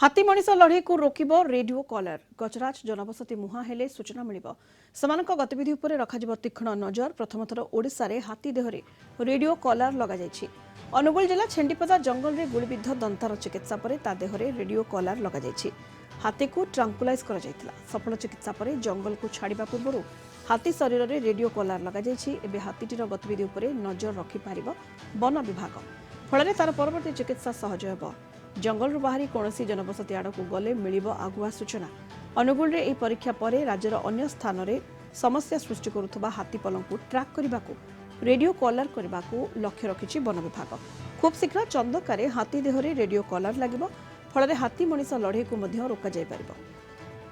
हाथी मनीष लड़े को रोकब रेडियो कलर गजराज जनबसती मुहां हेले सूचना मिलिब सेमानक गतिविधि उपरे रखाजिब तीक्ष्ण नजर प्रथम थर ओडिशा रे हाथी देहरे रेडियो कलर लगा जायछि। अनुगुल जिला छेंडीपदा जंगल रे गुलीबिद्ध दंतार चिकित्सा परे ता देहरे रेडियो कलर लगा जायछि। हाथी को ट्रांकुलाइज करा जायतिला। सफल चिकित्सा परे जंगल को छाड़िबा पूर्वरु हाथी शरीर रे रेडियो कलर लगा जायछि। एबे हाथीटीर गतिविधि उपरे नजर रखि पारिबो वन विभाग फल तार परवर्ती चिकित्सा सहज हेब। जंगल बाहरी कौनसी जनबसती आड़ को गले मिलिब आगुआ सूचना। अनुगुल रे एही परीक्षा परे राज्यर अन्य स्थान रे समस्या सृष्टि करुवा हाथीपल को ट्राक करने को रेडियो कलर करने को लक्ष्य रखिछि वन विभाग। खूब शीघ्र चंदकारे हाथी देहरे रेडियो कलर लागिब फल हाथी मनीष लड़े को रोक जापर।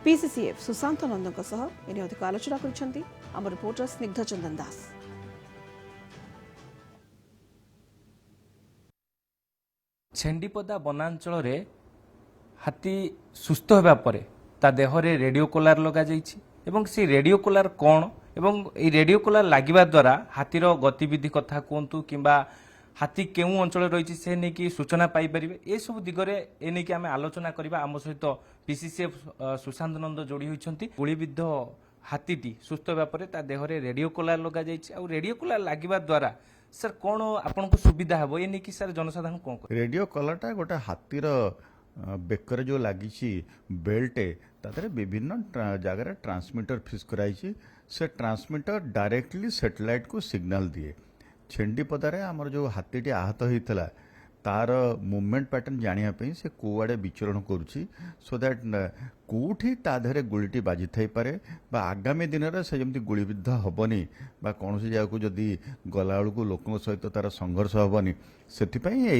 पीसीसीएफ सुशांत नंदक सह एने अधिक आलोचना करिसेंती आम रिपोर्टर स्निग्ध चंदन दास। छेंडीपदा वनांचल रे हाथी सुस्थ होगा परे ता देहरे रेडियो कलर लगा जाइछि एवं से रेडियो कलर कौन एवं ए रेडियो कलर लागिबा द्वारा हाथीर गतिविधि कथा कहतु किंबा हाथी केउ अंचल रही से नहीं कि सूचना पाई परिबे ए सब दिगरे ए नहीं कि आमे आलोचना करबा। आम सहित पीसीसीएफ सुशांत नंद जोड़ी होइछंती। गुलीबिद्ध हाथीटी सुस्थ होगा परे ता देहरे रेडियो कलर लगा जाइछि आ रेडियो कलर लागिबा द्वारा सर कौन आपन को सुविधा हे ये नहीं कि सर जनसाधारण कौन कर रेडियो कलरटा गोटे हाथीर बेकर जो लगी बेल्टे तादरे विभिन्न जगार ट्रांसमिटर फिक्स कराई से ट्रांसमिटर डायरेक्टली सैटेलाइट को सिग्नल दिए। छेंडीपदारे आमर जो हाथीटी आहत होता तार मूवमेंट पैटर्न जानापी से कौआड़े विचरण करुच्ची सो दैट कौटी ताधे गुलीटी बाजी थाई पारे बा आगामी दिन में से जमी गुलीबिद्ध हेनी कौन जगह जदि गला बेलू लोकों सहित तार संघर्ष हेनी से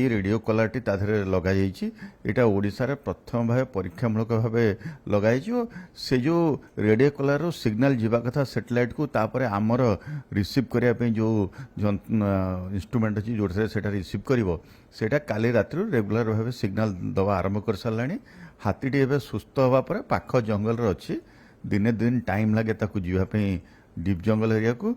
रेडियो कलरटी ताधे लगाई यहाँ ओडिशा रे प्रथम भाव परीक्षामूलक भाव लगाई से जो रेडियो कलर सिग्नल जीवा कथा सैटेलाइट को तापर आमर रिसीव करने जो इंस्ट्रूमेंट अच्छी जो रिसीव कर काली रात्रि रेगुलर भाव सिग्नल दवा आरंभ कर सारे। हाथीटी एवं सुस्थ हवा पर पाख जंगल अच्छी दिने दिन टाइम लगे ताकू जीवाई डीप जंगल एरिया को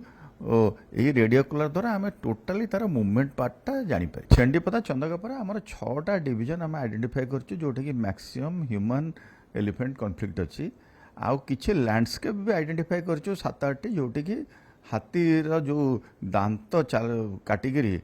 यही रेडियो कलर द्वारा आम टोटाली तार मूवमेंट पार्टा जापर। छेंडीपदा चंदका आमर 6टा डिविजन आम आइडेंटिफाई कर जोटा कि मैक्सिमम ह्यूमन एलिफेंट कॉन्फ्लिक्ट अच्छी आउ किछि लैंडस्केप भी आइडेंटिफाई कर 7-8टी जोटी कि हाथीर जो दांत काटिकी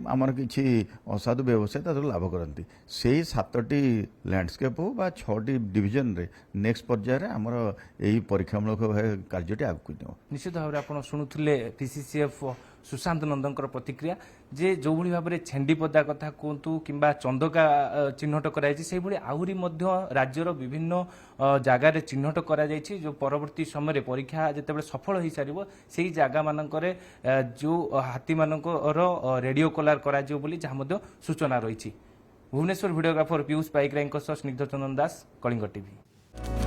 आमर किसी असाधु व्यवसाय तार लाभ करती से 7टी लैंडस्केप हो बा 6टी डिविजन रे नेक्स्ट पर्यायर आमर यही परीक्षामूलक कार्यटी आगू न। निश्चित भाव आप शुणुले पीसीसीएफ सुशांत नंदकर प्रतिक्रिया जे जो भली भाव में छेंडीपदा कथा कहतु किंबा चंदका चिन्हट कराई आहरी राज्यर विभिन्न जगार चिन्हट करा जो परवर्ती समय परीक्षा जिते सफल हो सार से जगह मानक जो हाथी मानक रेडियो कलर करा जहाँ सूचना रही। भुवनेश्वर भिडियोग्राफर पीयूष पाइकराय स्निग्ध चंदन दास, कलिंग टीवी।